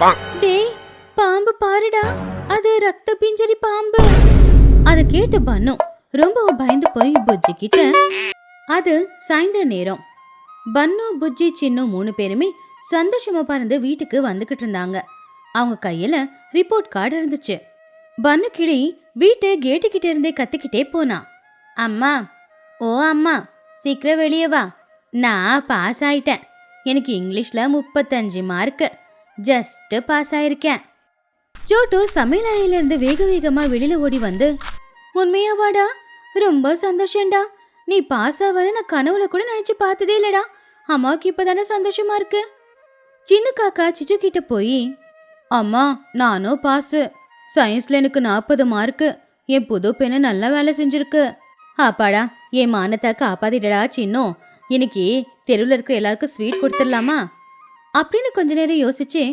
டேய், பாம்பு பாருடா, அது ரத்த பிஞ்சரி பாம்பு. அத கேட்டு பன்னு ரொம்பவும் பயந்து போய் புஜ்ஜி கிட்ட. அது சாயந்தர நேரம். பன்னு, புஜ்ஜி, சின்னு 3 பேருமே சந்தோஷமா பறந்து வீட்டுக்கு வந்துகிட்டு இருந்தாங்க. அவங்க கையில ரிப்போர்ட் கார்டு இருந்துச்சு. பன்னு கிளி வீட்டு கேட்டு கிட்ட இருந்தே கத்திக்கிட்டே போனா. அம்மா, ஓ அம்மா, சீக்கிரம் வெளியே வா. நான் பாஸ் ஆயிட்டேன். எனக்கு இங்கிலீஷ்ல 35 மார்க்கு. Just pass ஆயிருக்கேன். சோட்டு சமையல் அறையிலிருந்து வேக வேகமா வெளியில ஓடி வந்து, உண்மையாவாடா? ரொம்ப சந்தோஷம்டா. நீ பாஸ் ஆவன்னு நான் கனவுல கூட நினைச்சு பார்த்ததே இல்லடா. அம்மாவுக்கு இப்பதானே சந்தோஷமா இருக்கு. சின்ன காக்கா சிச்சு கிட்ட போய், அம்மா, நானும் பாஸ். சயின்ஸ்ல எனக்கு 40 மார்க்கு. என் புது பெண்ணு நல்லா வேலை செஞ்சிருக்கு. அப்பாடா, என் மானத்தை காப்பாத்திடடா சின்னோ. இன்னைக்கு தெருவில் இருக்கிற எல்லாருக்கும் ஸ்வீட் கொடுத்துடலாமா அப்படின்னு கொஞ்ச நேரம் யோசிச்சு,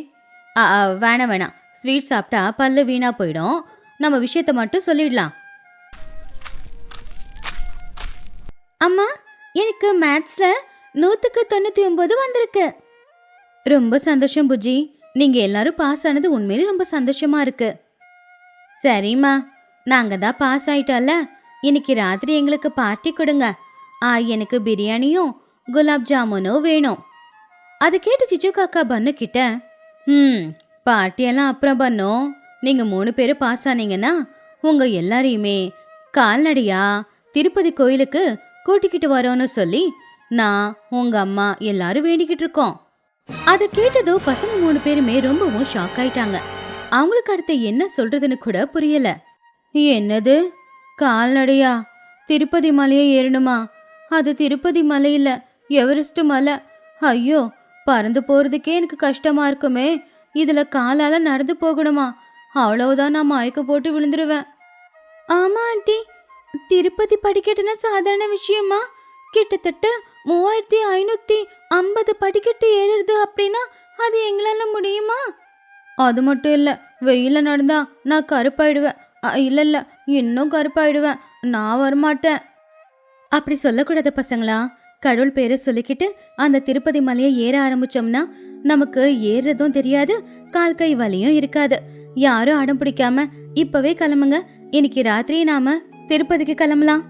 வேணாம், ஸ்வீட் சாப்பிட்டா பல்லு வீணா போயிடும். நம்ம விஷயத்த மட்டும் சொல்லிடலாம். அம்மா, எனக்கு மேத்ஸ்ல 100க்கு 99 வந்திருக்கு. ரொம்ப சந்தோஷம் புஜ்ஜி. நீங்க எல்லாரும் பாஸ் ஆனது உண்மையிலே ரொம்ப சந்தோஷமா இருக்கு. சரிம்மா, நாங்க தான் பாஸ் ஆயிட்டோம்ல. இன்னைக்கு ராத்திரி எங்களுக்கு பார்ட்டி கொடுங்க. எனக்கு பிரியாணியும் குலாப் ஜாமுனும் வேணும். அதை கேட்டு சிச்சு காக்கா பன்னு கிட்ட, பார்ட்டியெல்லாம் அப்புறம் பண்ணோம். நீங்க 3 பேரும் பாஸ் ஆனீங்கன்னா உங்க எல்லாரையுமே கால்நடையா திருப்பதி கோயிலுக்கு கூட்டிக்கிட்டு வரோன்னு சொல்லி நான், உங்க அம்மா எல்லாரும் வேண்டிக்கிட்டு இருக்கோம். அதை கேட்டதும் பசங்க 3 பேருமே ரொம்பவும் ஷாக் ஆயிட்டாங்க. அவங்களுக்கு அடுத்து என்ன சொல்றதுன்னு கூட புரியல. என்னது, கால்நடையா திருப்பதி மலையை ஏறணுமா? அது திருப்பதி மலை இல்ல, எவரெஸ்ட் மலை. ஐயோ, பறந்து போறதுக்கே எனக்கு கஷ்டமா இருக்குமே. இதுல காலால நடந்து போகணுமா? அவ்வளவுதான், நான் மயக்க போட்டு விழுந்துருவேன். ஆமா ஆண்டி, திருப்பதி படிக்கட்டுனா சாதாரண விஷயமா? கிட்டத்தட்ட 3550 படிக்கட்டு ஏறுறது அப்படின்னா அது எங்களால முடியுமா? அது மட்டும் இல்ல, வெயில நடந்தா நான் கருப்பாயிடுவேன். இல்ல, இன்னும் கருப்பாயிடுவேன். நான் வரமாட்டேன். அப்படி சொல்லக்கூடாத பசங்களா. கடவுள் பேரை சொல்லிக்கிட்டு அந்த திருப்பதி மலையை ஏற ஆரம்பிச்சோம்னா நமக்கு ஏறுறதும் தெரியாது, கால் கை வலியும் இருக்காது. யாரும் அடம் பிடிக்காம இப்பவே கிளம்புங்க. இன்னைக்கு ராத்திரி நாம திருப்பதிக்கு கிளம்பலாம்.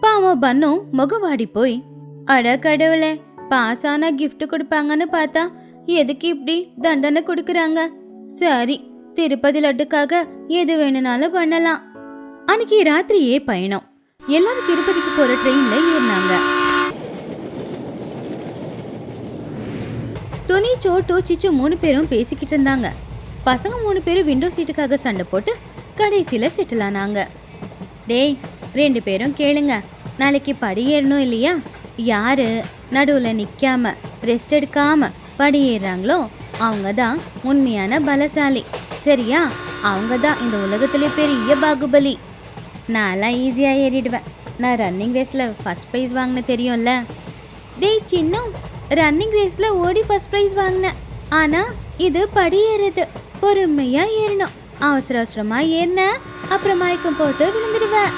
பாவம் பன்னு முகவாடி போய், அட கடவுளே, பாஸ் ஆனா கிஃப்ட் கொடுப்பாங்கன்னு பார்த்தா எதுக்கு இப்படி தண்டனை கொடுக்கறாங்க? சரி, திருப்பதி லட்டுக்காக எது வேணும்னாலும் பண்ணலாம். அன்னைக்கு ராத்திரியே பயணம். எல்லாரும் திருப்பதிக்கு போற ட்ரெயின்ல ஏறினாங்க. துணி, சோட்டு, சிச்சு 3 பேரும் பேசிக்கிட்டு இருந்தாங்க. பசங்க 3 பேரும் விண்டோ சீட்டுக்காக சண்டை போட்டு கடைசியில செட்டில் ஆனாங்க. டேய், 2 பேரும் கேளுங்க. நாளைக்கு படி ஏறணும் இல்லையா? யாரு நடுவுல நிக்காம ரெஸ்ட் எடுக்காம படி ஏறாங்களோ அவங்க தான் உண்மையான பலசாலி. சரியா? அவங்க தான் இந்த உலகத்திலே பெரிய பாகுபலி. நான்லாம் ஈஸியா ஏறிடுவேன். நான் ரன்னிங் ரேஸ்ல ஃபர்ஸ்ட் ப்ரைஸ் வாங்கின தெரியும்ல. டேய் சின்னம், ரன்னிங் ரேஸ்ல ஓடி ஃபர்ஸ்ட் ப்ரைஸ் வாங்கினேன். ஆனா இது படி ஏறுது. பொறுமையா ஏறணும். அவசரமா ஏறின அப்புறம் மயக்கம் போட்டு விழுந்துடுவேன்.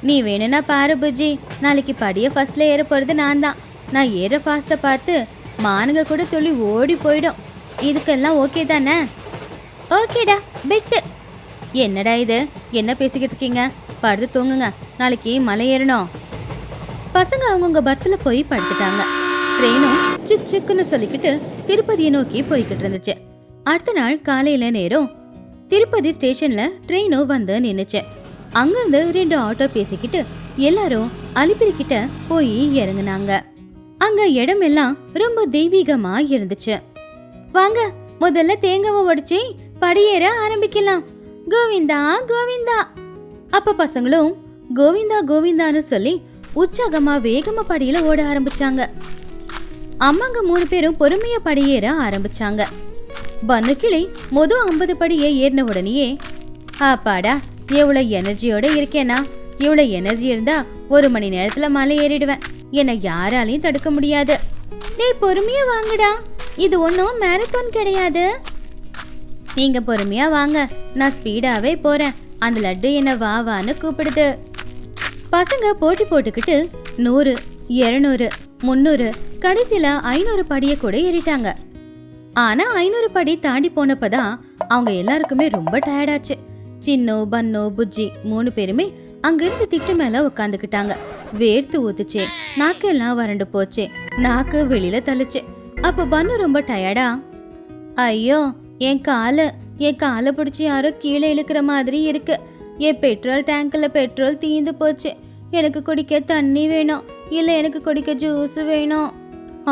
நீ வேணும்னா பாரு புஜ்ஜி, நாளைக்கு படிய ஃபர்ஸ்ட்ல ஏற போறது நான் தான். நான் ஏற ஃபாஸ்ட்டை பார்த்து மானுங்க கூட துள்ளி ஓடி போயிடும். இதுக்கெல்லாம் ஓகே தானே? ஓகேடா, பெட்டு. என்னடா இது, என்ன பேசிக்கிட்டு இருக்கீங்க? படுத்து தூங்குங்க, நாளைக்கு மலை ஏறணும். பசங்க அவங்கவுங்க பர்த்தில் போய் படுத்துட்டாங்க. ட்ரெயினும் சிக் சிக்குன்னு சொல்லிக்கிட்டு திருப்பதியை நோக்கி போய்கிட்டு இருந்துச்சு. அடுத்த நாள் காலையில நேரம் திருப்பதி ஸ்டேஷன்ல ட்ரெயினும் வந்து நின்னுச்சு. அங்கிருந்து 2 ஆட்டோ பேசிக்கிட்டு எல்லாரும் அலிப்பிரி கிட்ட போய் இறங்குனாங்க. அங்க இடமெல்லாம் ரொம்ப தெய்வீகமா இருந்துச்சு. வாங்க, முதல்ல தேங்காவை உடைச்சி படியேற ஆரம்பிக்கலாம். கோவிந்தா கோவிந்தா. அப்ப பசங்களும் கோவிந்தா கோவிந்தான்னு சொல்லி உற்சாகமா வேகமா படியில ஓட ஆரம்பிச்சாங்க. அம்மாங்க 3 பேரும் பொறுமையா படியேற ஆரம்பிச்சாங்க. பன்னு கிளி 50 படியை ஏறின உடனேயே, அப்பாடா, எவ்வளவு எனர்ஜியோட இருக்கேனா? இவ்வளவு எனர்ஜி இருந்தா 1 மணி நேரத்துல மலை ஏறிடுவேன். என்னை யாராலையும் தடுக்க முடியாது. டேய், பொறுமையா வாங்கடா, இது ஒன்றும் மேரத்தான் கிடையாது. நீங்க பொறுமையா வாங்க, நான் ஸ்பீடாவே போறேன். அந்த லட்டு என்ன வா வான்னு கூப்பிடுது. பசங்க போட்டி போட்டுக்கிட்டு 100, 200, 300, கடைசியில 500 படிய கூட ஏறிட்டாங்க. ஆனா 500 படி தாண்டி போனப்பதான் அவங்க எல்லாருக்குமே ரொம்ப டயர்டாச்சு. சின்னு, பன்னு, புஜ்ஜி 3 பேருமே அங்கிருந்து திட்டு மேல உட்காந்துக்கிட்டாங்க. வேர்த்து ஊத்துச்சு, நாக்கெல்லாம் வறண்டு போச்சு, நாக்கு வெளியில தள்ளுச்சு. அப்ப பன்னு ரொம்ப டயர்டா, ஐயோ என் காலை பிடிச்சி யாரோ கீழே இழுக்கிற மாதிரி இருக்கு. என் பெட்ரோல் டேங்க்ல பெட்ரோல் தீந்து போச்சு. எனக்கு குடிக்க தண்ணி வேணும், இல்ல எனக்கு குடிக்க ஜூஸ் வேணும்.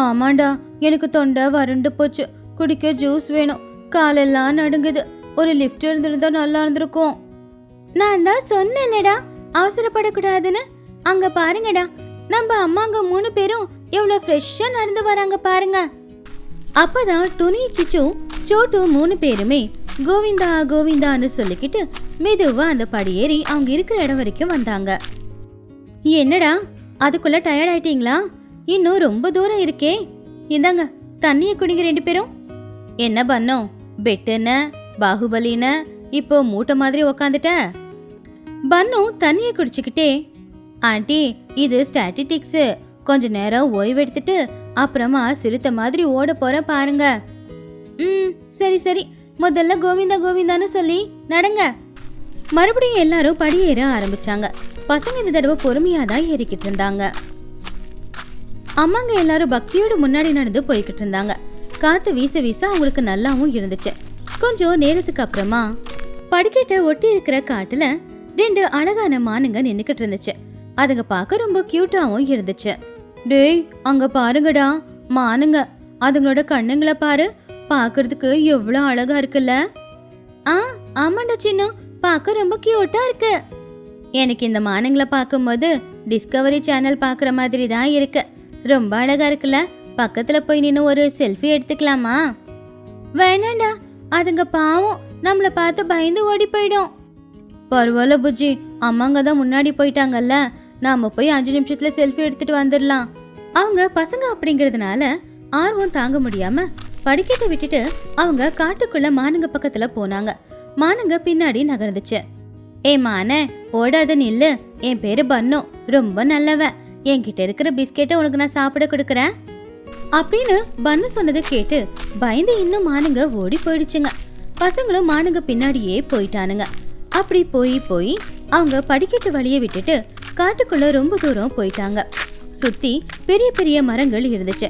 ஆமாண்டா, எனக்கு தொண்டை வறண்டு போச்சு, குடிக்க ஜூஸ் வேணும். காலெல்லாம் நடுங்குது. ஒரு லிஃப்ட் இருந்திருந்தா நல்லா இருந்திருக்கும். நான் தான் சொன்னேன்லடா அவசரப்படக்கூடாதுன்னு. அங்க பாருங்கடா, நம்ம அம்மாங்க 3 பேரும் எவ்வளவு ஃப்ரெஷ்ஷா நடந்து வராங்க பாருங்க. அப்பதான் துணி, சிச்சு, சோட்டு 3 பேருமே கோவிந்தா கோவிந்தான்னு சொல்லிக்கிட்டு மெதுவா அந்த படியேறி அவங்க இருக்கிற இடம் வரைக்கும் வந்தாங்க. என்னடா அதுக்குள்ள டயர்ட் ஆயிட்டீங்களா? இன்னும் ரொம்ப தூரம் இருக்கே. இந்தாங்க தண்ணிய குடிங்க 2 பேரும். என்ன பண்ணோம், பெட்டுன பாகுபலின இப்போ மூட்டை மாதிரி உக்காந்துட்ட. பன்னு தண்ணிய குடிச்சுக்கிட்டே, ஆண்டி இது ஸ்டாட்டிஸ்டிக்ஸ், கொஞ்ச நேரம் ஓய்வு எடுத்துட்டு அப்புறமா சிறுத்தை மாதிரி ஓட போற பாருங்க. சரி சரி, முதல்ல கோவிந்தா கோவிந்தான்னு சொல்லி நடங்க. மறுபடியும் எல்லாரும் படியேற ஆரம்பிச்சாங்க. பசங்க இந்த தடவை பொறுமையா தான் ஏறிக்கிட்டு இருந்தாங்க. அம்மாங்க எல்லாரும் பக்தியோடு முன்னாடி நடந்து போய்கிட்டு இருந்தாங்க. காத்து வீச வீச அவங்களுக்கு நல்லாவும் இருந்துச்சு. கொஞ்சம் நேரத்துக்கு அப்புறமா படிக்கட்டை ஒட்டி இருக்கிற காட்டுல 2 அழகான மானுங்க நின்னுக்கிட்டு இருந்துச்சு. அதுங்க பார்க்க ரொம்ப கியூட்டாவும் இருந்துச்சு. டேய் அங்க பாருங்கடா மானுங்க, அதுங்களோட கண்ணுங்களை பாரு, பாக்குறதுக்கு எவ்வளவு அழகா இருக்குல்ல. ஆமாண்டா சின்ன, பார்க்க ரொம்ப கியூட்டா இருக்கு. எனக்கு இந்த மானுங்களை பார்க்கும்போது டிஸ்கவரி சேனல் பாக்குற மாதிரி தான் இருக்கு. ரொம்ப அழகா இருக்குல்ல, பக்கத்துல போய் நின்று ஒரு செல்ஃபி எடுத்துக்கலாமா? வேணாண்டா, அதுங்க பாவம் நம்மள பார்த்து பயந்து ஓடி போயிடும். பரவாயில்ல புஜ்ஜி, அம்மாங்க தான் முன்னாடி போயிட்டாங்கல்ல, நாம போய் 5 நிமிஷத்துல செல்ஃபி எடுத்துட்டு வந்துடலாம். அவங்க பசங்க அப்படிங்கறதுனால ஆர்வம் தாங்க முடியாம படிக்கட்டை விட்டுட்டு அவங்க காட்டுக்குள்ள மானுங்க பக்கத்துல போனாங்க. மானுங்க பின்னாடி நகர்ந்துச்சு. மானே ஓடாத நில்லு, என் பேரு பன்னு, ரொம்ப நல்லவன். என்கிட்ட இருக்கிற பிஸ்கெட்டை உனக்கு நான் சாப்பிட கொடுக்கறேன் அப்படின்னு பன்னு சொன்னதை கேட்டு பயந்து இன்னும் மானுங்க ஓடி போயிடுச்சுங்க. பசங்களும் மானுங்க பின்னாடியே போயிட்டானுங்க. அப்படி போய் போய் அவங்க படிக்கட்டு வழியை விட்டுட்டு காட்டுக்குள்ள ரொம்ப தூரம் போயிட்டாங்க. சுத்தி பெரிய பெரிய மரங்கள் இருந்துச்சு.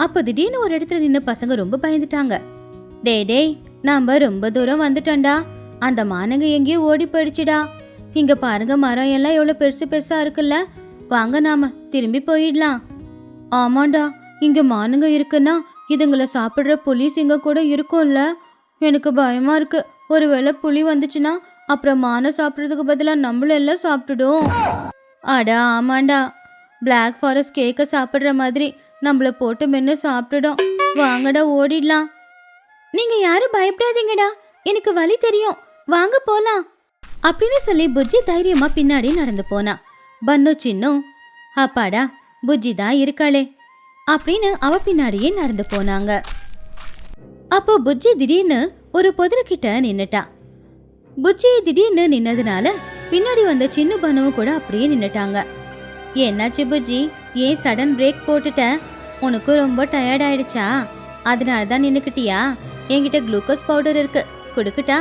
அப்ப திடீர்னு ஒரு இடத்துல நின்று பசங்க ரொம்ப பயந்துட்டாங்க. டேய் நாம ரொம்ப தூரம் வந்துட்டோம்டா, அந்த மானுங்க எங்கேயோ ஓடி போயிடுச்சுடா. இங்க பாருங்க, மரம் எல்லாம் எவ்வளவு பெருசு பெருசா இருக்குல்ல, வாங்க நாம திரும்பி போயிடலாம். ஆமாண்டா, இங்க மானுங்க இருக்குன்னா இதுங்களை சாப்பிடுற புலி சிங்கம் கூட இருக்கும்ல. எனக்கு பயமா இருக்கு, ஒருவேளை புலி வந்துச்சுன்னா அப்புறம் மானை சாப்பிட்றதுக்கு பதிலா நம்மள எல்லாம் சாப்பிட்டுடும். அடா ஆமாண்டா, பிளாக் ஃபாரஸ்ட் கேக்க சாப்பிடுற மாதிரி நம்மள போட்டு மென்னு சாப்பிட்டுடும். வாங்கடா ஓடிடலாம். நீங்க யாரும் பயப்படாதீங்கடா, எனக்கு வழி தெரியும், வாங்க போலாம் அப்படின்னு சொல்லி புஜ்ஜி தைரியமா பின்னாடி நடந்து போனா. பன்னு சின்னும் அப்பாடா புஜ்ஜி தான் இருக்காளே அப்படின்னு அவ பின்னாடியே நடந்து போனாங்க. அப்போ புஜ்ஜி திடீர்னு ஒரு புதர்கிட்ட நின்னுட்டா. புஜ்ஜி திடீர்னு நின்னதுனால பின்னாடி வந்த சின்ன பனுவும் கூட அப்படியே நின்னுட்டாங்க. என்னாச்சு புஜ்ஜி, ஏன் சடன் பிரேக் போட்டுட்ட? உனக்கு ரொம்ப டயர்ட் ஆயிடுச்சா? அதனால தான் நின்னுக்கிட்டியா? என்கிட்ட குளுக்கோஸ் பவுடர் இருக்கு, கொடுக்கட்டா?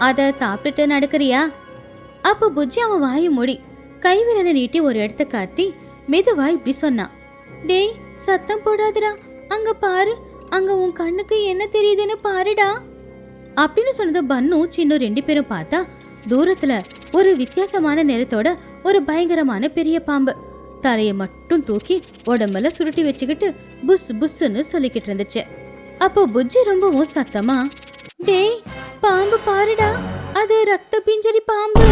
அதை சாப்பிட்டுட்டு நடக்கிறியா? அப்போ புஜ்ஜி அவன் வாயை மூடி கைவிரலை நீட்டி ஒரு இடத்த காட்டி மெதுவா இப்படி சொன்னான். டேய் சத்தம் போடாதடா, அங்க பாரு, அங்க உன் கண்ணுக்கு என்ன தெரியுதுன்னு பாருடா அப்படின்னு சொன்னது பன்னு சின்ன 2 பேரும் பார்த்தா தூரத்துல ஒரு வித்தியாசமான நிறத்தோட ஒரு பயங்கரமான பெரிய பாம்பு தலையை மட்டும் தூக்கி உடம்புல சுருட்டி வச்சுக்கிட்டு புஸ் புஸ்ன்னு சொல்லிக்கிட்டு இருந்துச்சு. அப்போ புஜ்ஜி ரொம்பவும் சத்தமா, டேய் பாம்பு பாருடா, அது ரத்த பிஞ்சரி பாம்பு.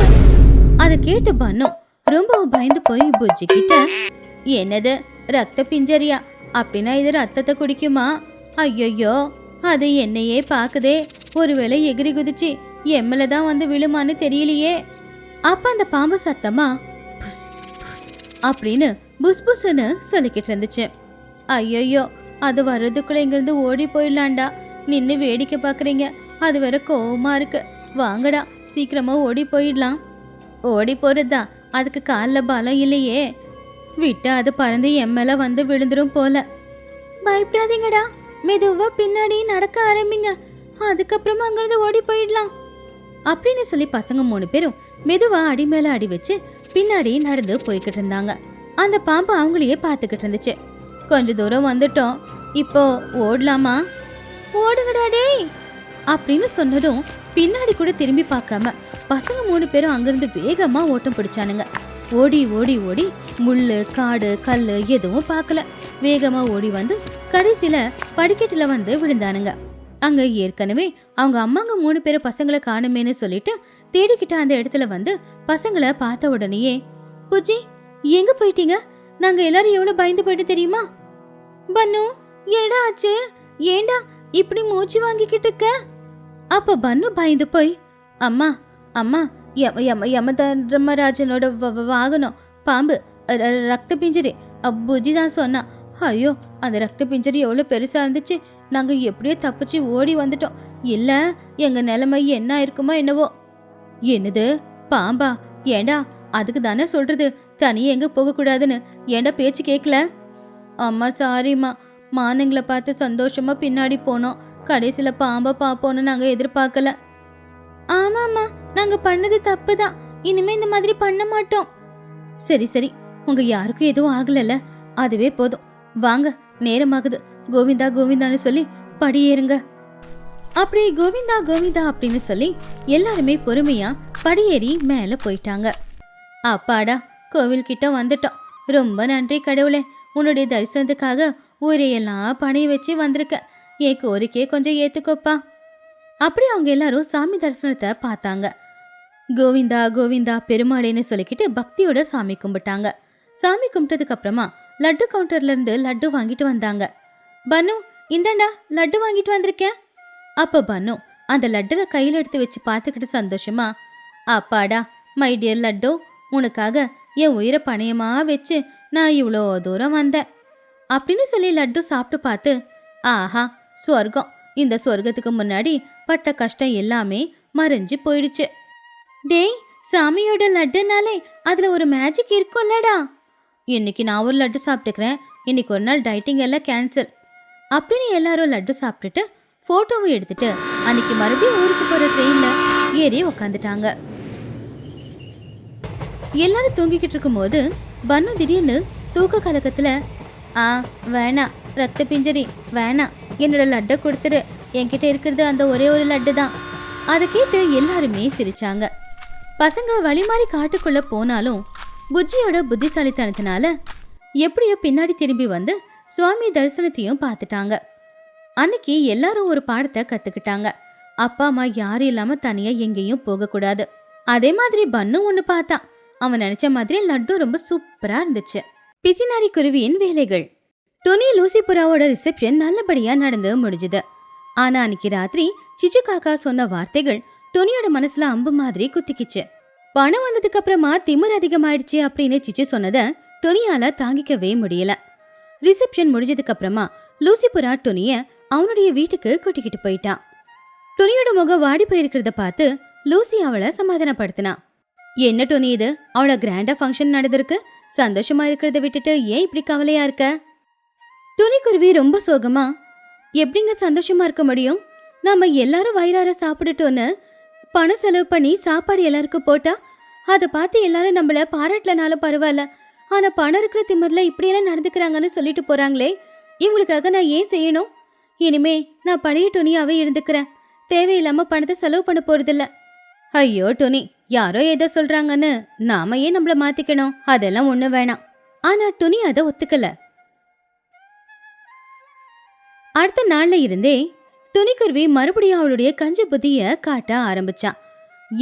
அதை கேட்டு பன்னு ரொம்பவும் பயந்து போய் புஜ்ஜி கிட்ட, என்னது ரத்த பிஞ்சரியா? அப்படின்னா இது ரத்தத்தை குடிக்குமா? ஐயோ, அது என்னையே பாக்குதே, ஒருவேளை எகிரி குதிச்சு எம்மல தான் வந்து விழுமான்னு தெரியலையே. அப்ப அந்த பாம்பு சத்தமா புஸ் புஸ் அப்படின்னு புஸ் புஸ்ன்னு சொல்லிக்கிட்டு இருந்துச்சு. ஐயோ, அது வர்றதுக்குள்ள இங்கிருந்து ஓடி போயிடலாண்டா, நின்று வேடிக்கை பாக்குறீங்க, அது வேற கோவமா இருக்கு, வாங்கடா சீக்கிரமா ஓடி போயிடலாம். ஓடி போறதா? அதுக்கு காலில் பலம் இல்லையே, விட்டா அது பறந்து எம்மேல வந்து விழுந்துரும் போல. பயப்படாதீங்கடா, மெதுவா பின்னாடி நடக்க ஆரம்பிங்க, அதுக்கப்புறமா அங்கிருந்து ஓடி போயிடலாம் அப்படின்னு சொல்லி பசங்க 3 பேரும் மெதுவா அடி மேல அடி வச்சு பின்னாடி நடந்து போய்கிட்டு இருந்தாங்க. அந்த பாம்பு அவங்களையே பார்த்துக்கிட்டு இருந்துச்சு. கொஞ்ச தூரம் வந்துட்டோம், இப்போ ஓடலாமா? ஓடுங்கடா டேய் அப்படின்னு சொன்னதும் பின்னாடி கூட திரும்பி பார்க்காம பசங்க 3 பேரும் அங்கிருந்து வேகமா ஓட்டம் பிடிச்சானுங்க. ஓடி ஓடி ஓடி முள்ளு காடு கல்லு எதுவும் பார்க்கல. வேகமா ஓடி வந்து கடைசியில படிக்கட்டுல வந்து விழுந்தானுங்க. அங்க ஏற்கனவே அவங்க அம்மாங்க 3 பேரும் பசங்களை காணுமேன்னு சொல்லிட்டு தேடிக்கிட்ட அந்த இடத்துல வந்து பசங்களை பார்த்த உடனேயே, புஜி எங்க போயிட்டீங்க? நாங்க எல்லாரும் எவ்வளவு பயந்து போயிட்டு தெரியுமா? பன்னு என்னடா ஆச்சு? ஏண்டா இப்படி மூச்சு வாங்கிக்கிட்டு இருக்க? அப்ப பன்னு பயந்து போய், அம்மா அம்மா யமதர்மராஜனோட வாகனம் பாம்பு ரத்த பிஞ்சரி புஜி தான் சொன்னா. ஐயோ அந்த ரத்த பிஞ்சரி எவ்வளவு பெருசா இருந்துச்சு, நாங்க எப்படியோ தப்பிச்சு ஓடி வந்துட்டோம். இல்ல எங்க நிலைமை என்ன இருக்குமோ என்னவோ. என்னது பாம்பா? ஏண்டா அதுக்கு தானே சொல்றது தனியே எங்க போக கூடாதுன்னு. ஏண்டா பேச்சு கேட்கல? அம்மா சாரிம்மா, மானுங்களை பார்த்து சந்தோஷமா பின்னாடி போனோம், கடைசியில பாம்பை பாப்போன்னு நாங்க எதிர்பார்க்கல. ஆமாம்மா, நாங்க பண்ணது தப்பு தான், இனிமே இந்த மாதிரி பண்ண மாட்டோம். சரி சரி, உங்க யாருக்கும் எதுவும் ஆகலல்ல, அதுவே போதும். வாங்க நேரமாகுது, கோவிந்தா கோவிந்தான்னு சொல்லி படியேறுங்க. அப்படி கோவிந்தா கோவிந்தா அப்படின்னு சொல்லி எல்லாருமே பொறுமையா படியேறி மேல போயிட்டாங்க. அப்பாடா கோவில் கிட்ட வந்துட்டோம். ரொம்ப நன்றி கடவுளே, உன்னுடைய தரிசனத்துக்காக ஊரையெல்லாம் பணைய வச்சு வந்திருக்க. என் கோரிக்கையை கொஞ்சம் ஏத்துக்கோப்பா. அப்படி அவங்க எல்லாரும் சாமி தரிசனத்தை பார்த்தாங்க. கோவிந்தா கோவிந்தா பெருமாளேன்னு சொல்லிக்கிட்டு பக்தியோட சாமி கும்பிட்டாங்க. சாமி கும்பிட்டதுக்கு அப்புறமா லட்டு கவுண்டர்ல இருந்து லட்டு வாங்கிட்டு வந்தாங்க. பன்னு இந்தாண்டா லட்டு வாங்கிட்டு வந்திருக்கேன். அப்ப பன்னு அந்த லட்டுல கையில எடுத்து வச்சு பார்த்துக்கிட்டு சந்தோஷமா, அப்பாடா மை டியர் லட்டு, உனக்காக என் உயிரை பணையமா வச்சு நான் இவ்வளோ தூரம் வந்தேன் அப்படின்னு சொல்லி லட்டு சாப்பிட்டு பார்த்து, ஆஹா ஸ்வர்க்கம், இந்த ஸ்வர்க்கத்துக்கு முன்னாடி பட்ட கஷ்டம் எல்லாமே மறைஞ்சு போயிடுச்சு. டேய் சாமியோட லட்டுனாலே அதுல ஒரு மேஜிக் இருக்கும்லடா. இன்னைக்கு நான் ஒரு லட்டு சாப்பிட்டுக்கிறேன், இன்னைக்கு ஒரு நாள் டைட்டிங் எல்லாம் கேன்சல் அப்படின்னு எல்லாரும் லட்டு சாப்பிட்டுட்டு போட்டோவும் எடுத்துட்டு அன்னைக்கு மறுபடியும் ஊருக்கு போற ட்ரெயின்ல ஏறி உக்காந்துட்டாங்க. எல்லாரும் தூங்கிக்கிட்டு இருக்கும் போது பன்னு திடீர்னு தூக்க கலக்கத்துல, வேணாம் ரத்த பிஞ்சரி வேணாம், என்னோட லட்டை கொடுத்துரு, என்கிட்ட இருக்கிறது அந்த ஒரே ஒரு லட்டு தான். அதை கேட்டு எல்லாருமே சிரிச்சாங்க. பசங்க வழி மாறி காட்டுக்குள்ள போனாலும் புஜ்ஜியோட புத்திசாலித்தனத்தினால எப்படியோ பின்னாடி திரும்பி வந்து சுவாமி தரிசனத்தையும் பார்த்துட்டாங்க. அன்னைக்கு எல்லாரும் ஒரு பாடத்தை கத்துக்கிட்டாங்க. அப்பா அம்மா யாரும் இல்லாம தனியா எங்கேயும் போக கூடாது. அதே மாதிரி பன்னு ஒண்ணு பார்த்தான். அவன் நினைச்ச மாதிரி லட்டு ரொம்ப சூப்பரா இருந்துச்சு. பிசினாரி குருவியின் வேலைகள். துணி லூசி புறாவோட ரிசப்ஷன் நல்லபடியா நடந்து முடிஞ்சுது. ஆனா அன்னைக்கு ராத்திரி சிச்சு காக்கா சொன்ன வார்த்தைகள் துணியோட மனசுல அம்பு மாதிரி குத்திக்கிச்சு. பணம் வந்ததுக்கு அப்புறமா திமிர் அதிகமாயிடுச்சு அப்படின்னு சிச்சு சொன்னத துணியால தாங்கிக்கவே முடியல. ரிசப்ஷன் முடிஞ்சதுக்கு அப்புறமா லூசி புறா துணிய அவனுடைய வீட்டுக்கு கூட்டிக்கிட்டு போயிட்டான். துணியோட முகம் வாடி போயிருக்கிறத பார்த்து லூசி அவளை சமாதானப்படுத்தினா. என்ன துணி இது, அவளை கிராண்டா ஃபங்க்ஷன் நடந்திருக்கு, சந்தோஷமா இருக்கிறத விட்டுட்டு ஏன் இப்படி கவலையா இருக்க? துணிக்குருவி ரொம்ப சோகமா, எப்படிங்க சந்தோஷமா இருக்க முடியும்? நாம எல்லாரும் வயிறார சாப்பிட்டுட்டோன்னு பணம் செலவு பண்ணி சாப்பாடு எல்லாருக்கும் போட்டா அதை பார்த்து எல்லாரும் நம்மள பாராட்டலனாலும் பரவாயில்ல, ஆனா பணம் இருக்கிற திமிர்ல இப்படியெல்லாம் நடந்துக்கிறாங்கன்னு சொல்லிட்டு போறாங்களே, இவங்களுக்காக நான் ஏன் செய்யணும்? இனிமே நான் பழைய துணியாவே இருந்துக்கிறேன், தேவையில்லாம பணத்தை செலவு பண்ண போறதில்ல. ஐயோ துணி, யாரோ ஏதோ சொல்றாங்கன்னு நாம ஏன் நம்மள மாத்திக்கணும்? அதெல்லாம் ஒண்ணு வேணாம். ஆனா துணி அதை ஒத்துக்கல. அடுத்த நாள்ல இருந்தே துணிக்குருவி மறுபடியும் அவளுடைய கஞ்ச புத்திய காட்ட ஆரம்பிச்சான்.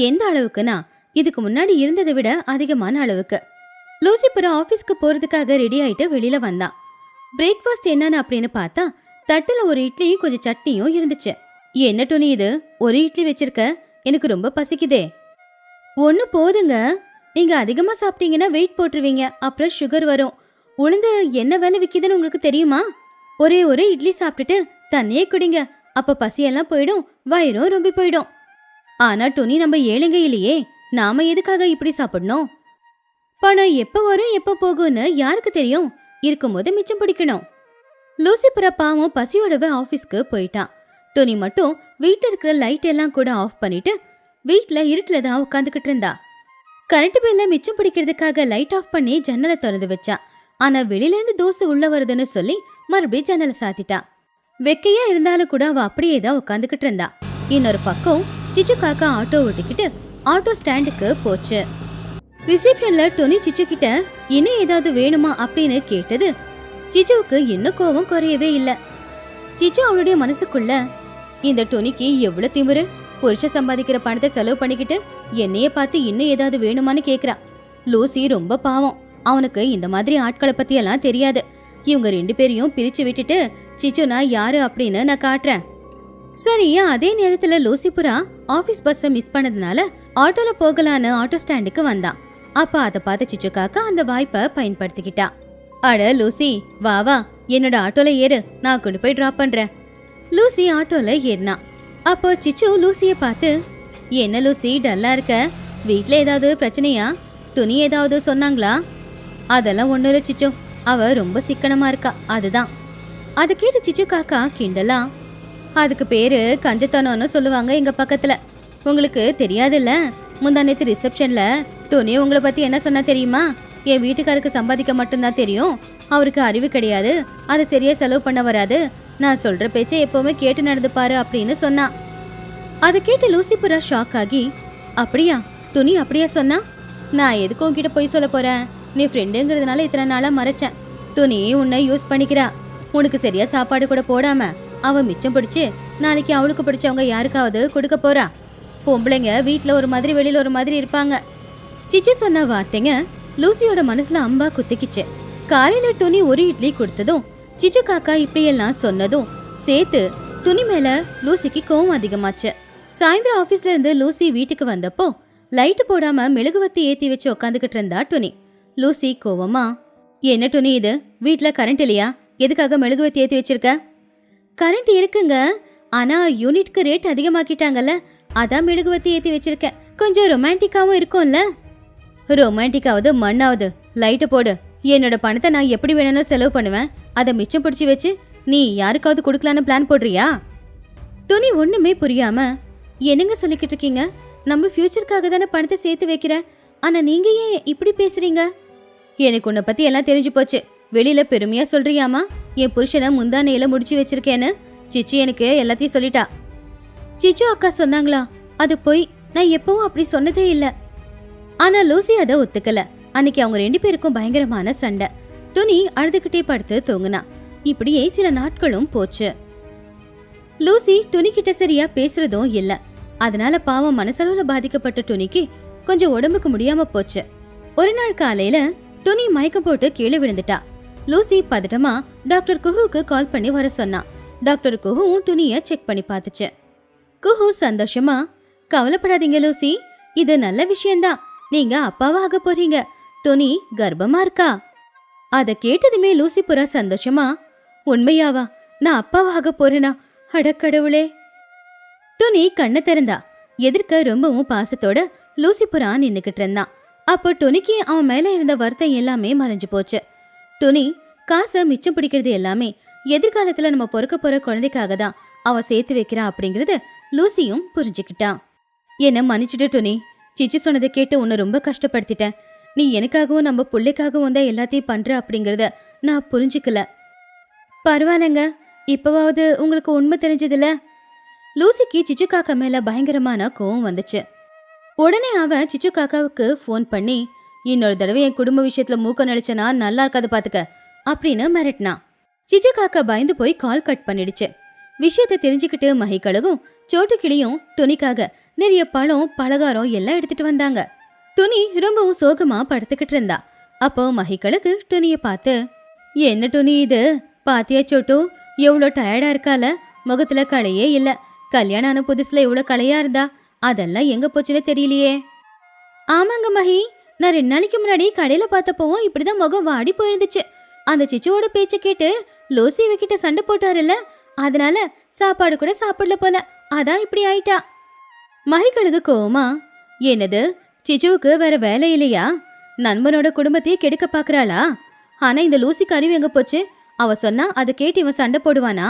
எந்த அளவுக்குன்னா இதுக்கு முன்னாடி இருந்ததை விட அதிகமான அளவுக்கு. லூசி புறா ஆபீஸ்க்கு போறதுக்காக ரெடி ஆயிட்டு வெளியில வந்தான். பிரேக்ஃபாஸ்ட் என்னன்னு அப்படின்னு பார்த்தா தட்டுல ஒரு இட்லியும் கொஞ்சம் சட்னியும் இருந்துச்சு. என்ன துணி இது, ஒரு இட்லி வச்சிருக்க, எனக்கு ரொம்ப பசிக்குதே. ஒண்ணு போதுங்க, நீங்க அதிகமா சாப்பிட்டீங்கன்னா வெயிட் போட்டுருவீங்க, அப்புறம் சுகர் வரும். உளுந்து என்ன விலை விக்குதுன்னு உங்களுக்கு தெரியுமா? ஒரே ஒரு இட்லி சாப்பிட்டுட்டு தண்ணியே குடிங்க, அப்ப பசியெல்லாம் போயிடும், வயிறும் ரொம்ப போயிடும். ஆனா துணி நம்ம ஏழைங்க இல்லையே, நாம எதுக்காக இப்படி சாப்பிடணும்? பணம் எப்ப வரும் எப்ப போகும்னு யாருக்கு தெரியும்? இருக்கும்போது மிச்சம் பிடிக்கணும். லூசி புறா பாவம் பசியோடவே ஆபீஸ்க்கு போயிட்டான். டோனி மட்டும் வீட்டுல இருக்கிற லைட் எல்லாம் கூட ஆஃப் பண்ணிட்டு வீட்டுல இருட்டுல தான் உட்காந்துக்கிட்டு இருந்தா. கரண்ட் பில்ல மிச்சம் பிடிக்கிறதுக்காக லைட் ஆஃப் பண்ணி ஜன்னலை திறந்து வச்சா. ஆனா வெளியில இருந்து தூசு உள்ள வருதுன்னு சொல்லி மறுபடியும் ஜன்னலை சாத்திட்டா. வெக்கையா இருந்தாலும் கூட அவ அப்படியே தான் உட்காந்துக்கிட்டு இருந்தா. இன்னொரு பக்கம் சிச்சு காக்கா ஆட்டோ ஓட்டிக்கிட்டு ஆட்டோ ஸ்டாண்டுக்கு போச்சு. ரிசப்ஷன்ல டோனி சிச்சு கிட்ட இன்னும் ஏதாவது வேணுமா அப்படின்னு கேட்டது சிச்சுவுக்கு இன்னும் கோவம் குறையவே இல்ல. சிச்சு அவளுடைய மனசுக்குள்ள, இந்த டோனிக்கு எவ்வளவு திமிரு, புருஷ சம்பாதிக்கிற பணத்தை செலவு பண்ணிக்கிட்டு என்னைய பார்த்து இன்னும் ஏதாவது வேணுமான்னு கேக்குறா. லூசி ரொம்ப பாவம், அவனுக்கு இந்த மாதிரி ஆட்களை பத்தி எல்லாம் தெரியாது. இவங்க 2 பேரையும் பிரிச்சு விட்டுட்டு சிச்சுனா யாரு அப்படின்னு நான் காட்டுறேன். சரியா அதே நேரத்துல லூசி புறா ஆபீஸ் பஸ்ஸை மிஸ் பண்ணதுனால ஆட்டோல போகலான்னு ஆட்டோ ஸ்டாண்டுக்கு வந்தான். அப்ப அதை பார்த்து சிச்சு காக்கா அந்த வாய்ப்பை பயன்படுத்திக்கிட்டா. அட லூசி, வா வா, என்னோட ஆட்டோல ஏறு, நான் கொண்டு போய் டிராப் பண்றேன். லூசி ஆட்டோல ஏறினா. அப்போ சிச்சு லூசிய பார்த்து, என்ன லூசி டல்லா இருக்க, வீட்ல ஏதாவது பிரச்சனையா, துணி ஏதாவது சொன்னாங்களா? அதெல்லாம் ஒண்ணும் இல்ல சிச்சு, அவ ரொம்ப சிக்கனமா இருக்கா, அதுதான். அதை கேட்டு சிச்சு காக்கா கிண்டலா, அதுக்கு பேரு கஞ்சத்தனம்னு சொல்லுவாங்க எங்க பக்கத்துல. உங்களுக்கு தெரியாதுல்ல, முந்தானேத்து ரிசப்ஷன்ல துணி உங்களை பத்தி என்ன சொன்னா தெரியுமா? என் வீட்டுக்காருக்கு சம்பாதிக்க மட்டும்தான் தெரியும், அவருக்கு அறிவு கிடையாது, அதை சரியா செலவு பண்ண வராது, நான் சொல்ற பேச்சை எப்பவுமே கேட்டு நடந்துப்பாரு அப்படின்னு சொன்னா. அதை கேட்டு லூசி புறா ஷாக் ஆகி, அப்படியா, துணி அப்படியா சொன்னா? நான் எதுக்கு உன்கிட்ட போய் சொல்ல போறேன், நீ ஃப்ரெண்டுங்கிறதுனால இத்தனை நாளா மறைச்சேன். துணி உன்னை யூஸ் பண்ணிக்கிறா, உனக்கு சரியா சாப்பாடு கூட போடாம அவ மிச்சம் பிடிச்சு நாளைக்கு அவளுக்கு பிடிச்சவங்க யாருக்காவது கொடுக்க போறா. பொம்பளைங்க வீட்டுல ஒரு மாதிரி வெளியில ஒரு மாதிரி இருப்பாங்க. சிச்சு சொன்ன வார்த்தைங்க லூசியோட மனசுல அம்பா குத்திக்கிச்சு. காலையில துணி ஒரு இட்லி கொடுத்ததும் சிச்சு காக்கா இப்படியெல்லாம் சொன்னதும் சேர்த்து துணி மேல லூசிக்கு கோவம் அதிகமாச்சு. சாயந்தரம் ஆபீஸ்ல இருந்து லூசி வீட்டுக்கு வந்தப்போ லைட் போடாம மெழுகுவத்தி ஏத்தி வச்சு உக்காந்துக்கிட்டு இருந்தா துணி. லூசி கோவமா, என்ன துணி இது, வீட்டுல கரண்ட் இல்லையா, எதுக்காக மெழுகுவத்தி ஏத்தி வச்சிருக்க? கரண்ட் இருக்குங்க, ஆனா யூனிட்க்கு ரேட் அதிகமாக்கிட்டாங்கல்ல, அதான் மெழுகுவத்தி ஏத்தி வச்சிருக்கேன், கொஞ்சம் ரொமான்டிக்காவும் இருக்கும்ல. ரொமான்டிக்காவது மண்ணாவது, லைட்டு போடு. என்னோட பணத்தை நான் எப்படி வேணும்னு செலவு பண்ணுவேன், அதை மிச்சம் பிடிச்சி வச்சு நீ யாருக்காவது கொடுக்கலான்னு பிளான் போடுறியா? துணி ஒண்ணுமே புரியாம, என்னங்க சொல்லிக்கிட்டு இருக்கீங்க, நம்ம ஃபியூச்சருக்காக தானே பணத்தை சேர்த்து வைக்கிறேன், ஆனா நீங்க ஏன் இப்படி பேசுறீங்க? எனக்கு உன்னை பத்தி எல்லாம் தெரிஞ்சு போச்சு, வெளியில பெருமையா சொல்றியாமா என் புருஷனை முந்தானையில முடிச்சு வச்சிருக்கேன்னு. சிச்சு எனக்கு எல்லாத்தையும் சொல்லிட்டா. சிச்சு அக்கா சொன்னாங்களா? அது போய், நான் எப்பவும் அப்படி சொன்னதே இல்ல. ஆனா லூசி அதை ஒத்துக்கல. அன்னைக்கு அவங்க 2 பேருக்கும் பயங்கரமான சண்டை. துணி அழுதுகிட்டே படுத்து தூங்குனா. இப்படியே சில நாட்களும் போச்சு. லூசி துணி கிட்ட சரியா பேசுறதும் இல்ல. அதனால பாவம் மனசளவுல பாதிக்கப்பட்ட துணிக்கு கொஞ்சம் உடம்புக்கு முடியாம போச்சு. ஒரு நாள் காலையில துணி மயக்கம் போட்டு கீழே விழுந்துட்டா. லூசி பதட்டமா டாக்டர் குஹுக்கு கால் பண்ணி வர சொன்னா. டாக்டர் குஹுவும் துணிய செக் பண்ணி பார்த்துச்சு. குஹு சந்தோஷமா, கவலைப்படாதீங்க லூசி, இது நல்ல விஷயம்தான், நீங்க அப்பாவா ஆக போறீங்க, துணி கர்ப்பமா இருக்கா. அத கேட்டதுமே லூசி புறா சந்தோஷமா, உண்மையாவா, நான் அப்பாவா ஆக போறேனா, அடக்கடவுளே. துணி கண்ணை திறந்தா. எதிர்க்க ரொம்பவும் பாசத்தோட லூசி புறா நின்னுக்கிட்டு இருந்தான். அப்போ துணிக்கு அவன் மேல இருந்த வருத்தம் எல்லாமே மறைஞ்சு போச்சு. துணி காசை மிச்சம் பிடிக்கிறது எல்லாமே எதிர்காலத்துல நம்ம பொறுக்க போற குழந்தைக்காக தான் அவ சேர்த்து வைக்கிறா அப்படிங்கறத லூசியும் புரிஞ்சுக்கிட்டான். என்ன மன்னிச்சுட்டு துணி, சிச்சு சொன்னதை கேட்டு உன்னை ரொம்ப கஷ்டப்படுத்திட்டேன். நீ எனக்காகவும் நம்ம பிள்ளைக்காகவும் தான் எல்லாத்தையும் பண்ற அப்படிங்கறத நான் புரிஞ்சுக்கல. பரவாயில்லங்க, இப்பவாவது உங்களுக்கு உண்மை தெரிஞ்சதுல. லூசிக்கு சிச்சு காக்கா மேல பயங்கரமான கோவம் வந்துச்சு. உடனே அவன் சிச்சு காக்காவுக்கு ஃபோன் பண்ணி, இன்னொரு தடவை என் குடும்ப விஷயத்துல மூக்க நடிச்சனா நல்லா இருக்காது பாத்துக்க அப்படின்னு மிரட்டினான். சிச்சு காக்கா பயந்து போய் கால் கட் பண்ணிடுச்சு. விஷயத்தை தெரிஞ்சுக்கிட்டு மஹிக்கழகும் சோட்டுக்கிளியும் துணிக்காக நிறைய பழம் பலகாரம் எல்லாம் எடுத்துட்டு வந்தாங்க. துணி ரொம்பவும் சோகமா படுத்துக்கிட்டு இருந்தா. அப்போ மஹிக்கழகு துணிய பார்த்து, என்ன துணி இது, பாத்தியா சோட்டு, எவ்வளோ டயர்டா இருக்கால, முகத்துல களையே இல்ல, கல்யாணம் ஆன புதுசுல எவ்வளோ களையா இருந்தா, அதெல்லாம் எங்க போச்சுன்னு தெரியலையே. ஆமாங்க மஹி, நான் 2 நாளைக்கு முன்னாடி கடையில பார்த்தப்பவும் இப்படிதான் முகம் வாடி போயிருந்துச்சு. அந்த சிச்சுவோட பேச்ச கேட்டு லூசி இவகிட்ட சண்டை போட்டாருல்ல, அதனால சாப்பாடு கூட சாப்பிடல போல, அதான் இப்படி ஆயிட்டா. மஹிக்கழுகு கோவமா, என்னது, சிச்சுவுக்கு வேற வேலை இல்லையா, நண்பனோட குடும்பத்தையே கெடுக்க பாக்குறாளா? ஆனா இந்த லூசிக்கு அறிவு எங்க போச்சு, அவ சொன்னா அதை கேட்டு இவன் சண்டை போடுவானா?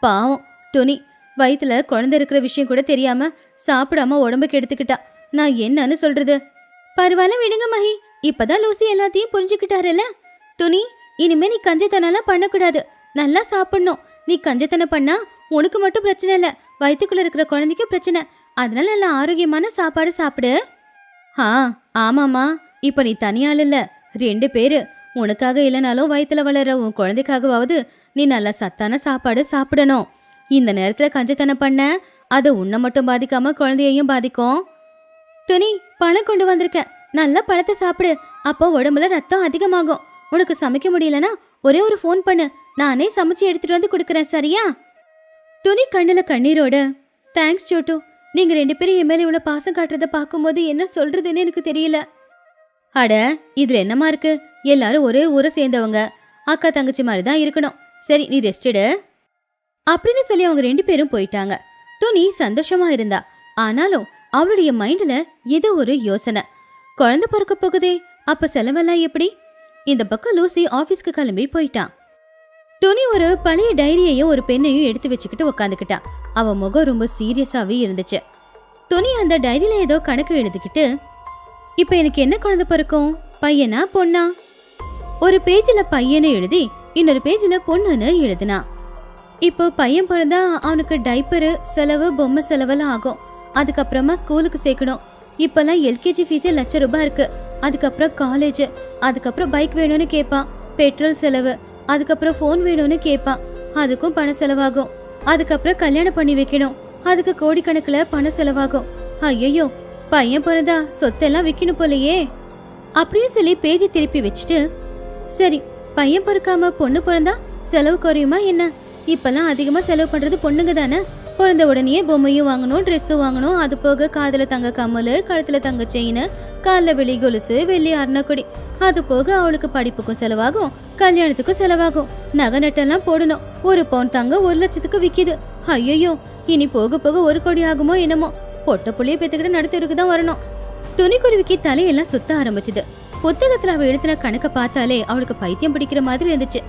பாவம் துணி வயித்துல குழந்தை இருக்கிற விஷயம் கூட தெரியாம சாப்பிடாம உடம்புக்கு எடுத்துக்கிட்டா. நான் என்னன்னு சொல்றது? பரவாயில்ல விடுங்க மகி, இப்பதான் லூசி எல்லாத்தையும் புரிஞ்சுக்கிட்டாருல்ல. துணி, இனிமே நீ கஞ்சத்தனெல்லாம் பண்ணக்கூடாது, நல்லா சாப்பிடணும். நீ கஞ்சத்தனம் பண்ணா உனக்கு மட்டும் பிரச்சனை இல்ல, வயிற்றுக்குள்ள இருக்கிற குழந்தைக்கு பிரச்சனை. அதனால நல்ல ஆரோக்கியமான சாப்பாடு சாப்பிடு. ஆமாமா, இப்ப நீ தனியாள் இல்ல, 2 பேரு. உனக்காக இல்லைனாலும் வயிற்றுல வளர உன் குழந்தைக்காகவாவது நீ நல்ல சத்தான சாப்பாடு சாப்பிடணும். இந்த நேரத்துல கஞ்சத்தனம் பண்ண அது உன்னை மட்டும் பாதிக்காம குழந்தையையும் பாதிக்கும். துணி, பழம் கொண்டு வந்திருக்கேன், நல்ல பழத்தை சாப்பிடு, அப்போ உடம்புல ரத்தம் அதிகமாகும். உனக்கு சமைக்க முடியலனா ஒரே ஒரு ஃபோன் பண்ணு, நானே சமைச்சு எடுத்துட்டு வந்து கொடுக்கறேன், சரியா? துணி கண்ணுல கண்ணீரோட, தேங்க்ஸ் சோட்டு, நீங்க 2 பேரும் என் மேல இவ்வளவு பாசம் காட்டுறத பார்க்கும்போது என்ன சொல்றதுன்னு எனக்கு தெரியல. அட, இதுல என்னமா இருக்கு, எல்லாரும் ஒரே ஊரை சேர்ந்தவங்க, அக்கா தங்கச்சி மாதிரி தான் இருக்கணும். சரி, நீ ரெஸ்ட் எடு அப்படின்னு சொல்லி அவங்க 2 பேரும் போயிட்டாங்க. துணி சந்தோஷமா இருந்தா, ஆனாலும் அவளுடைய மைண்ட்ல ஏதோ ஒரு யோசனை. குழந்தை பிறக்க போகுதே, அப்ப செலவெல்லாம் எப்படி? இந்த பக்கம் லூசி ஆபீஸ்க்கு கிளம்பி போயிட்டான். துணி ஒரு பழைய டைரியையும் ஒரு பெண்ணையும் எடுத்து வச்சுக்கிட்டு உக்காந்துக்கிட்டா. அவ முகம் ரொம்ப சீரியஸாவே இருந்துச்சு. துணி அந்த டைரியில ஏதோ கணக்கு எழுதிக்கிட்டு, இப்ப எனக்கு என்ன குழந்தை பிறக்கும், பையனா பொண்ணா? ஒரு பேஜ்ல பையனை எழுதி இன்னொரு பேஜ்ல பொண்ணுன்னு எழுதினா. இப்போ பையன் பிறந்தா அவனுக்கு டைப்பரு செலவு, பொம்மை செலவெல்லாம் ஆகும். அதுக்கப்புறமா ஸ்கூலுக்கு சேர்க்கணும். இப்பெல்லாம் எல்கேஜி ஃபீஸே ₹1,00,000 இருக்கு. அதுக்கப்புறம் காலேஜ், அதுக்கப்புறம் பைக் வேணும்னு கேட்பான், பெட்ரோல் செலவு, அதுக்கப்புறம் ஃபோன் வேணும்னு கேட்பான், அதுக்கும் பண செலவாகும். அதுக்கப்புறம் கல்யாணம் பண்ணி வைக்கணும், அதுக்கு கோடிக்கணக்கில் பண செலவாகும். ஐயோ, பையன் பிறந்தா சொத்தெல்லாம் விற்கணும் போலையே அப்படின்னு சொல்லி பேஜை திருப்பி வச்சுட்டு, சரி பையன் பிறக்காம பொண்ணு பிறந்தா செலவு குறையுமா என்ன? இப்பெல்லாம் அதிகமா செலவு பண்றது பொண்ணுங்க தானே. பிறந்த உடனே பொம்மையும் வாங்கணும், ட்ரெஸ்ஸும் வாங்கணும், அது போக காதுல தங்க கம்மல், கழுத்துல தங்க செயின், காலில் வெள்ளி கொலுசு, வெள்ளி அருணக்கொடி, அது போக அவளுக்கு படிப்புக்கும் செலவாகும், கல்யாணத்துக்கும் செலவாகும். நகை நட்டெல்லாம் போடணும். 1 பவுன் தங்க 1,00,000க்கு விற்கிது. ஐயோ, இனி போக போக 1 கோடி ஆகுமோ என்னமோ. பொட்ட புள்ளைய பெத்துக்கிட்டு நடுத்தருக்கு தான் வரணும். துணிக்குருவிக்கு தலையெல்லாம் சுத்த ஆரம்பிச்சுது. புத்தகத்துல அவ எழுத்தின கணக்க பார்த்தாலே அவளுக்கு பைத்தியம் பிடிக்கிற மாதிரி இருந்துச்சு.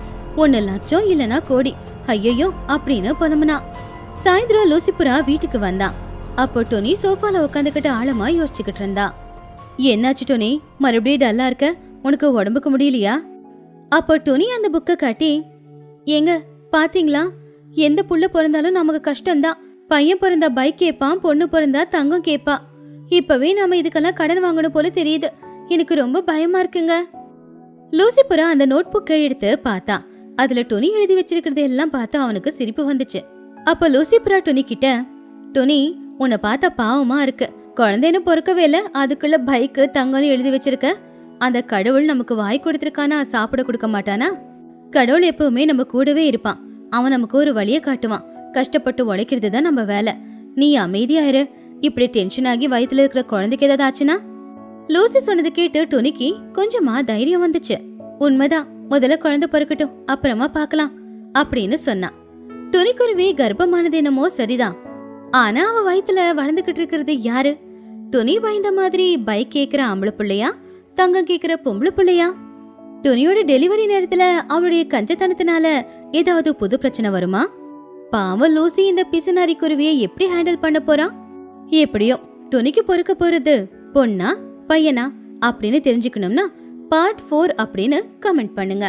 1 லட்சம் இல்லனா கோடி, ஐயோ அப்படின்னு புலம்புனா. சாயந்தரம் லூசிபுரா வீட்டுக்கு வந்தான். அப்போ டோனி சோஃபால உட்காந்துக்கிட்டு ஆழமா யோசிச்சுக்கிட்டு இருந்தா. என்னாச்சு டோனி, மறுபடியும் டல்லா இருக்க? உனக்கு உடம்புக்கு முடியலையா? அப்போ டோனி அந்த புக்கை காட்டி, ஏங்க பாத்தீங்களா, எந்த புள்ள பிறந்தாலும் நமக்கு கஷ்டம்தான். பையன் பிறந்தா பைக் கேட்பான், பொண்ணு பிறந்தா தங்கம் கேட்பா. இப்பவே நாம இதுக்கெல்லாம் கடன் வாங்கணும் போல தெரியுது. எனக்கு ரொம்ப பயமா இருக்குங்க. லூசிபுரா அந்த நோட் புக்கை எடுத்து பார்த்தா. அதுல டொனி எழுதி வச்சிருக்கிறது எல்லாம் பார்த்து அவனுக்கு சிரிப்பு வந்துச்சு. அப்ப லூசிபுரா டொனி கிட்ட, டொனி, உன்னை பார்த்தா பாவமா இருக்கு. குழந்தைன்னு பொறுக்கவே இல்ல, அதுக்குள்ள பைக்கு தங்கம்னு எழுதி வச்சிருக்க. அந்த கடவுள் நமக்கு வாய் கொடுத்திருக்கானா, சாப்பிட கொடுக்க மாட்டானா? கடவுள் எப்பவுமே நம்ம கூடவே இருப்பான். அவன் நமக்கு ஒரு வழியை காட்டுவான். கஷ்டப்பட்டு உழைக்கிறது தான் நம்ம வேலை. நீ அமைதியாயிரு. இப்படி டென்ஷன் ஆகி வயித்துல இருக்கிற குழந்தைக்கு ஏதாவது ஆச்சுன்னா? லூசி சொன்னது கேட்டு டொனிக்கு கொஞ்சமா தைரியம் வந்துச்சு. உண்மைதான், முதல்ல குழந்தை பிறக்கட்டும், அப்புறமா பாக்கலாம் அப்படின்னு சொன்னான். துணிக்குருவி கர்ப்பமானது என்னமோ சரிதான், ஆனா அவ வயித்துல வளர்ந்துகிட்டு இருக்கிறது யாரு? துணி பயந்த மாதிரி பைக் கேக்குற ஆம்பளை பிள்ளையா, தங்கம் கேக்குற பொம்பளை பிள்ளையா? துணியோட டெலிவரி நேரத்துல அவளுடைய கஞ்சத்தனத்தினால ஏதாவது புது பிரச்சனை வருமா? பாவம் லூசி இந்த பிசுநாரி குருவியை எப்படி ஹேண்டில் பண்ண போறா? எப்படியோ துணிக்கு பொறுக்க போறது பொண்ணா பையனா அப்படின்னு தெரிஞ்சுக்கணும்னா பார்ட் 4 அப்படின்னு கமெண்ட் பண்ணுங்க.